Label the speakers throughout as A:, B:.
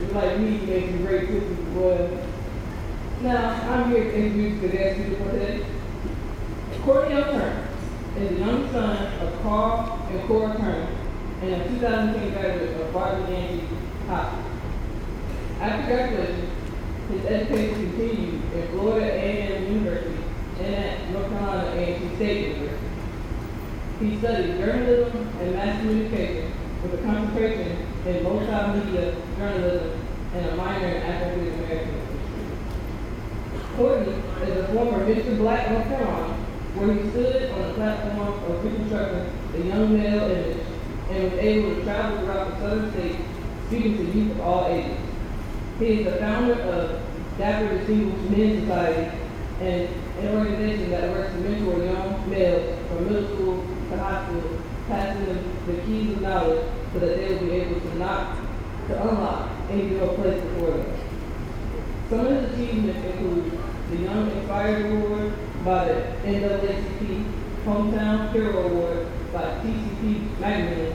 A: Like me, make some great cookies as well. Now, I'm here to introduce the guest speaker for today. Courtney Turner is the young son of Carl and Cora Turner and a 2010 graduate of Bartlett, Yancey Hospital. After graduation, his education continued in Florida A&M University and at North Carolina A&T State University. He studied journalism and mass communication with a concentration in multimedia journalism and a minor in African American history. Courtney is a former Mr. Black North Carolina, where he stood on the platform of reconstructing the young male image and was able to travel throughout the southern states speaking to youth of all ages. He is the founder of Dapper Distinguished Men's Society, and an organization that works to mentor young males from middle school to high school, passing them the keys of knowledge so that they will be able to unlock any real place before them. Some of his achievements include the Young Inspired Award by the NAACP, Hometown Hero Award by TCP Magazine,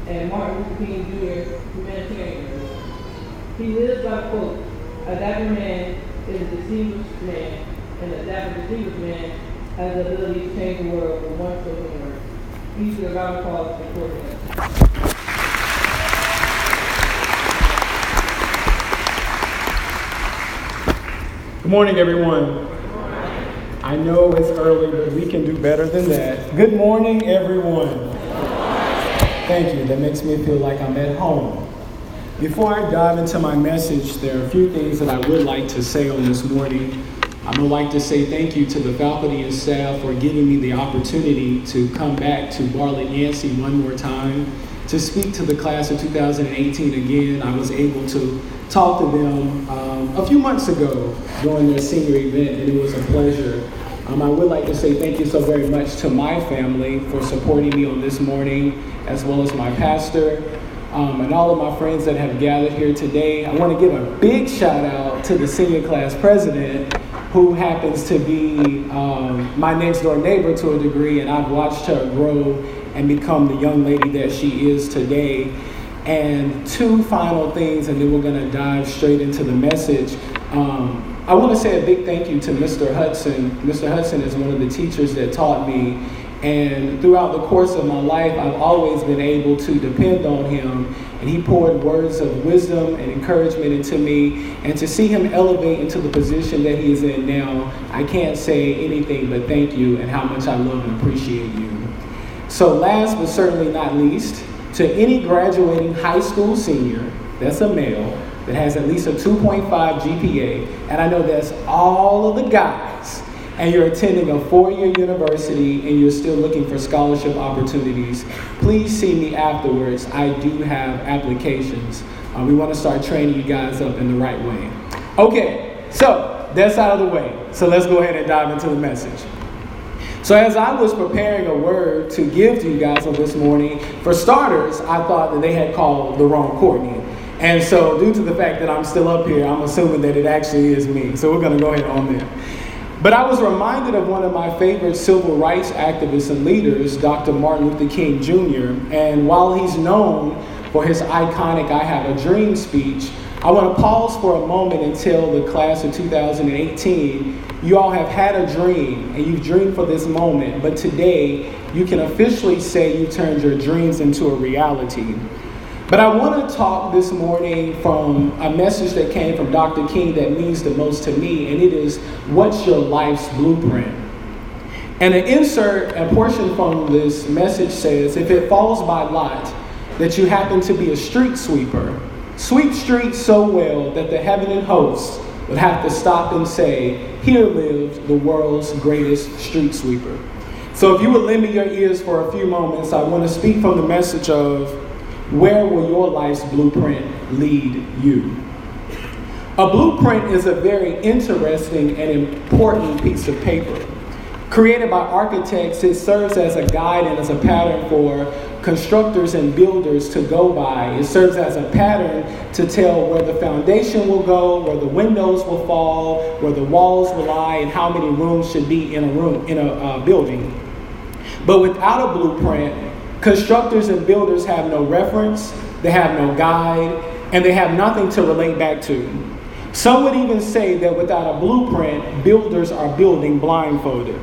A: and Martin Luther King Jr. Humanitarian Award. He lives by the quote, "A dapper man is a distinguished man, and a dapper distinguished man has the ability to change the world with one spoken word." These are the round of applause for Courtney.
B: Good morning, everyone. I know it's early, but we can do better than that. Good morning, everyone. Thank you. That makes me feel like I'm at home. Before I dive into my message, there are a few things that I would like to say on this morning. I would like to say thank you to the faculty and staff for giving me the opportunity to come back to Bartlett Yancey one more time to speak to the class of 2018 again. I was able to talk to them a few months ago during their senior event, and it was a pleasure. I would like to say thank you so very much to my family for supporting me on this morning, as well as my pastor, and all of my friends that have gathered here today. I want to give a big shout out to the senior class president, who happens to be my next door neighbor to a degree, and I've watched her grow and become the young lady that she is today. And two final things, and then we're going to dive straight into the message. I want to say a big thank you to Mr. Hudson. Mr. Hudson is one of the teachers that taught me, and throughout the course of my life, I've always been able to depend on him, and he poured words of wisdom and encouragement into me, and to see him elevate into the position that he is in now, I can't say anything but thank you and how much I love and appreciate you. So last but certainly not least, to any graduating high school senior, that's a male, that has at least a 2.5 GPA, and I know that's all of the guys, and you're attending a four-year university and you're still looking for scholarship opportunities, please see me afterwards. I do have applications. We want to start training you guys up in the right way. Okay, so that's out of the way. So let's go ahead and dive into the message. So as I was preparing a word to give to you guys on this morning, for starters, I thought that they had called the wrong Courtney. And so due to the fact that I'm still up here, I'm assuming that it actually is me. So we're going to go ahead on there. But I was reminded of one of my favorite civil rights activists and leaders, Dr. Martin Luther King Jr. And while he's known for his iconic "I Have a Dream" speech, I want to pause for a moment and tell the class of 2018, you all have had a dream and you've dreamed for this moment, but today you can officially say you turned your dreams into a reality. But I want to talk this morning from a message that came from Dr. King that means the most to me, and it is, what's your life's blueprint? And an insert, a portion from this message says, if it falls by lot that you happen to be a street sweeper, sweep streets so well that the heavenly hosts would have to stop and say, here lived the world's greatest street sweeper. So if you would lend me your ears for a few moments, I want to speak from the message of, where will your life's blueprint lead you? A blueprint is a very interesting and important piece of paper. Created by architects, it serves as a guide and as a pattern for constructors and builders to go by. It serves as a pattern to tell where the foundation will go, where the windows will fall, where the walls will lie, and how many rooms should be in a building. But without a blueprint, constructors and builders have no reference, they have no guide, and they have nothing to relate back to. Some would even say that without a blueprint, builders are building blindfolded.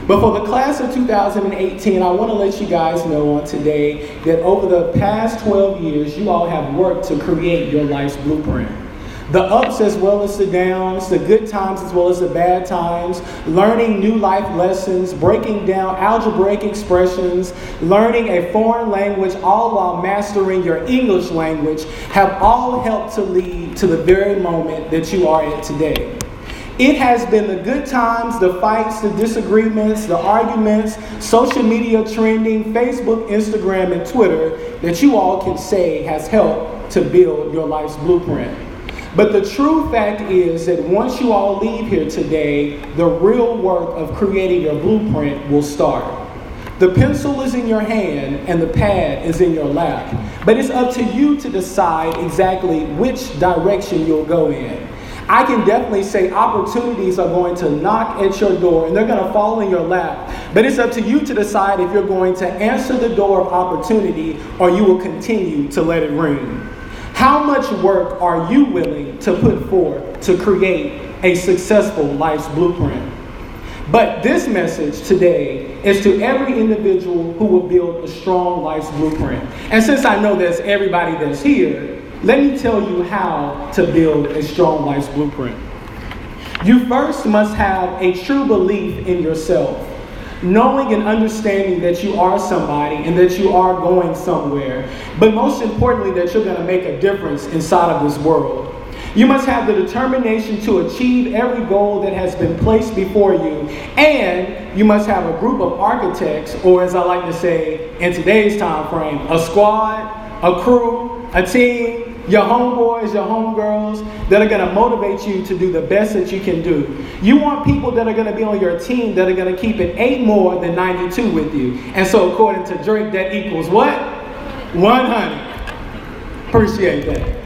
B: But for the class of 2018, I want to let you guys know on today that over the past 12 years, you all have worked to create your life's blueprint. The ups as well as the downs, the good times as well as the bad times, learning new life lessons, breaking down algebraic expressions, learning a foreign language, all while mastering your English language, have all helped to lead to the very moment that you are at today. It has been the good times, the fights, the disagreements, the arguments, social media trending, Facebook, Instagram, and Twitter that you all can say has helped to build your life's blueprint. But the true fact is that once you all leave here today, the real work of creating your blueprint will start. The pencil is in your hand and the pad is in your lap. But it's up to you to decide exactly which direction you'll go in. I can definitely say opportunities are going to knock at your door and they're going to fall in your lap. But it's up to you to decide if you're going to answer the door of opportunity or you will continue to let it ring. How much work are you willing to put forth to create a successful life's blueprint? But this message today is to every individual who will build a strong life's blueprint. And since I know that's everybody that's here, let me tell you how to build a strong life's blueprint. You first must have a true belief in yourself, knowing and understanding that you are somebody and that you are going somewhere, but most importantly that you're going to make a difference inside of this world. You must have the determination to achieve every goal that has been placed before you, and you must have a group of architects, or as I like to say in today's time frame, a squad, a crew, a team, your homeboys, your homegirls that are going to motivate you to do the best that you can do. You want people that are going to be on your team that are going to keep it 8 more than 92 with you. And so according to Drake, that equals what? 100. Appreciate that.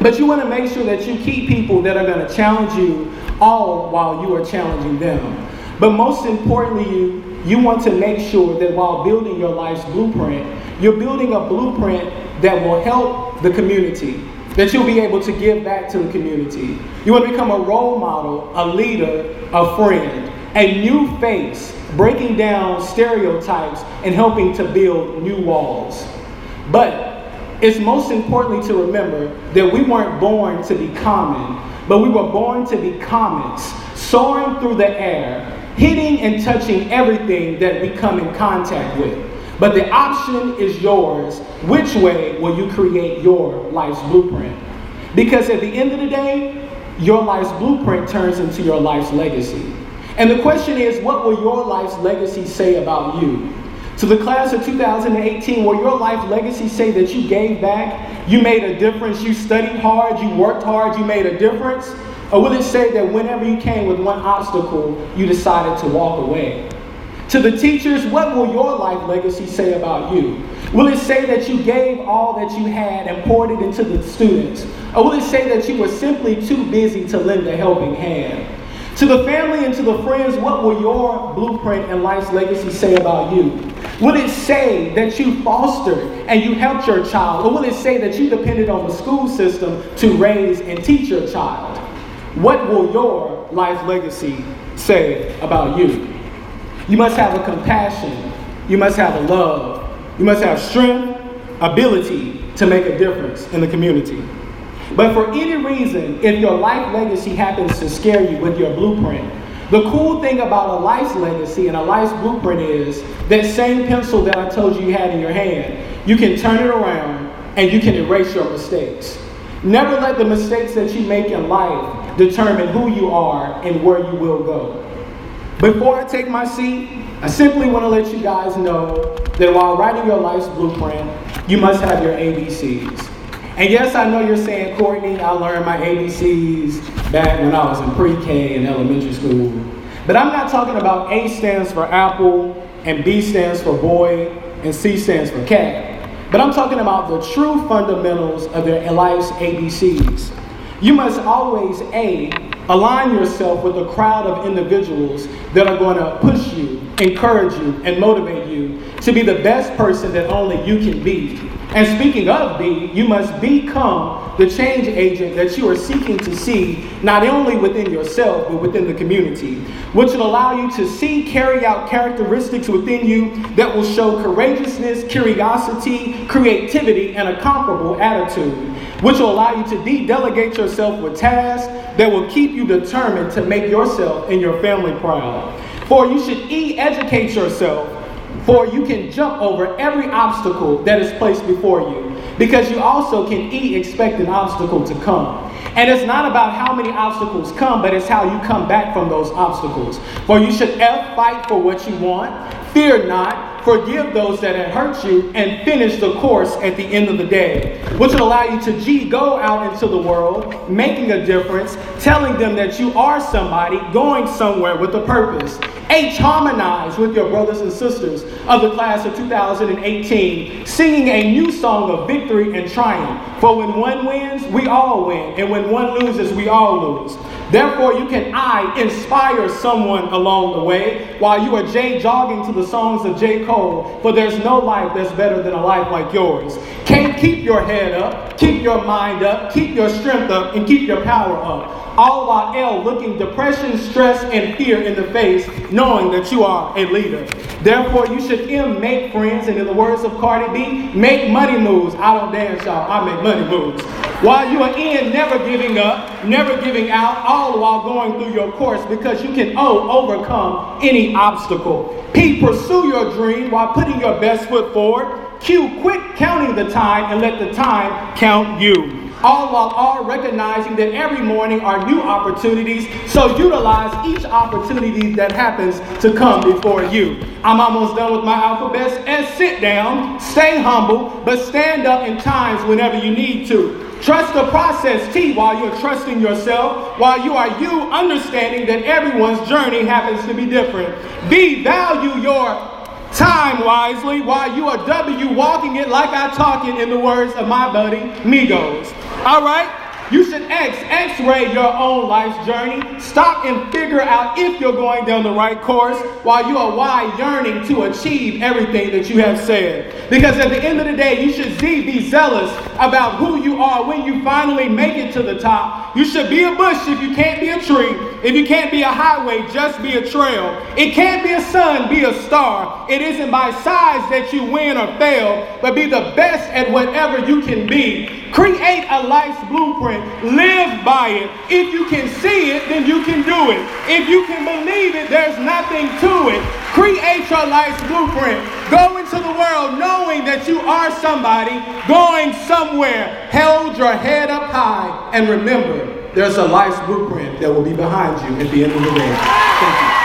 B: But you want to make sure that you keep people that are going to challenge you all while you are challenging them. But most importantly, you want to make sure that while building your life's blueprint, you're building a blueprint that will help the community, that you'll be able to give back to the community. You want to become a role model, a leader, a friend, a new face, breaking down stereotypes and helping to build new walls. But it's most importantly to remember that we weren't born to be common, but we were born to be comets, soaring through the air, hitting and touching everything that we come in contact with. But the option is yours. Which way will you create your life's blueprint? Because at the end of the day, your life's blueprint turns into your life's legacy. And the question is, what will your life's legacy say about you? To the class of 2018, will your life legacy say that you gave back, you made a difference, you studied hard, you worked hard, you made a difference? Or will it say that whenever you came with one obstacle, you decided to walk away? To the teachers, what will your life legacy say about you? Will it say that you gave all that you had and poured it into the students? Or will it say that you were simply too busy to lend a helping hand? To the family and to the friends, what will your blueprint and life's legacy say about you? Will it say that you fostered and you helped your child? Or will it say that you depended on the school system to raise and teach your child? What will your life legacy say about you? You must have a compassion. You must have a love. You must have strength, ability to make a difference in the community. But for any reason, if your life legacy happens to scare you with your blueprint, the cool thing about a life's legacy and a life's blueprint is that same pencil that I told you had in your hand, you can turn it around and you can erase your mistakes. Never let the mistakes that you make in life determine who you are and where you will go. Before I take my seat, I simply want to let you guys know that while writing your life's blueprint, you must have your ABCs. And yes, I know you're saying, Courtney, I learned my ABCs back when I was in pre-K and elementary school. But I'm not talking about A stands for apple, and B stands for boy, and C stands for cat. But I'm talking about the true fundamentals of their life's ABCs. You must always A, Align yourself with a crowd of individuals that are going to push you, encourage you, and motivate you to be the best person that only you can be. And speaking of be, you must become the change agent that you are seeking to see, not only within yourself, but within the community, which will allow you to see, carry out characteristics within you that will show courageousness, curiosity, creativity, and a comparable attitude, which will allow you to delegate yourself with tasks that will keep you determined to make yourself and your family proud. For you should educate yourself, for you can jump over every obstacle that is placed before you, because you also can expect an obstacle to come. And it's not about how many obstacles come, but it's how you come back from those obstacles. For you should fight for what you want, fear not, forgive those that have hurt you, and finish the course at the end of the day, which will allow you to go out into the world, making a difference, telling them that you are somebody, going somewhere with a purpose. Harmonize with your brothers and sisters of the class of 2018, singing a new song of victory and triumph. For when one wins, we all win, and when one loses, we all lose. Therefore, you can inspire someone along the way while you are jogging to the songs of J. Cole, for there's no life that's better than a life like yours. Can't keep your head up, keep your mind up, keep your strength up, and keep your power up. All while looking depression, stress, and fear in the face, knowing that you are a leader. Therefore, you should make friends, and in the words of Cardi B, make money moves. I don't dance, y'all. I make money moves. While you are never giving up, never giving out, all while going through your course, because you can overcome any obstacle. P, pursue your dream while putting your best foot forward. Q, quit counting the time and let the time count you. All while recognizing that every morning are new opportunities, so utilize each opportunity that happens to come before you. I'm almost done with my alphabets. And sit down, stay humble, but stand up in times whenever you need to. Trust the process, T, while you're trusting yourself, while you are understanding that everyone's journey happens to be different. V, value your time wisely, while you are W, walking it like I talk it, in the words of my buddy Migos. All right? You should X-ray your own life's journey. Stop and figure out if you're going down the right course, while you are yearning to achieve everything that you have said. Because at the end of the day, you should be zealous about who you are when you finally make it to the top. You should be a bush if you can't be a tree. If you can't be a highway, just be a trail. It can't be a sun, be a star. It isn't by size that you win or fail, but be the best at whatever you can be. Create a life's blueprint. Live by it. If you can see it, then you can do it. If you can believe it, there's nothing to it. Create your life's blueprint. Go into the world knowing that you are somebody going somewhere. Hold your head up high and remember, there's a life's blueprint that will be behind you at the end of the day. Thank you.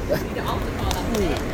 C: Thank you so much.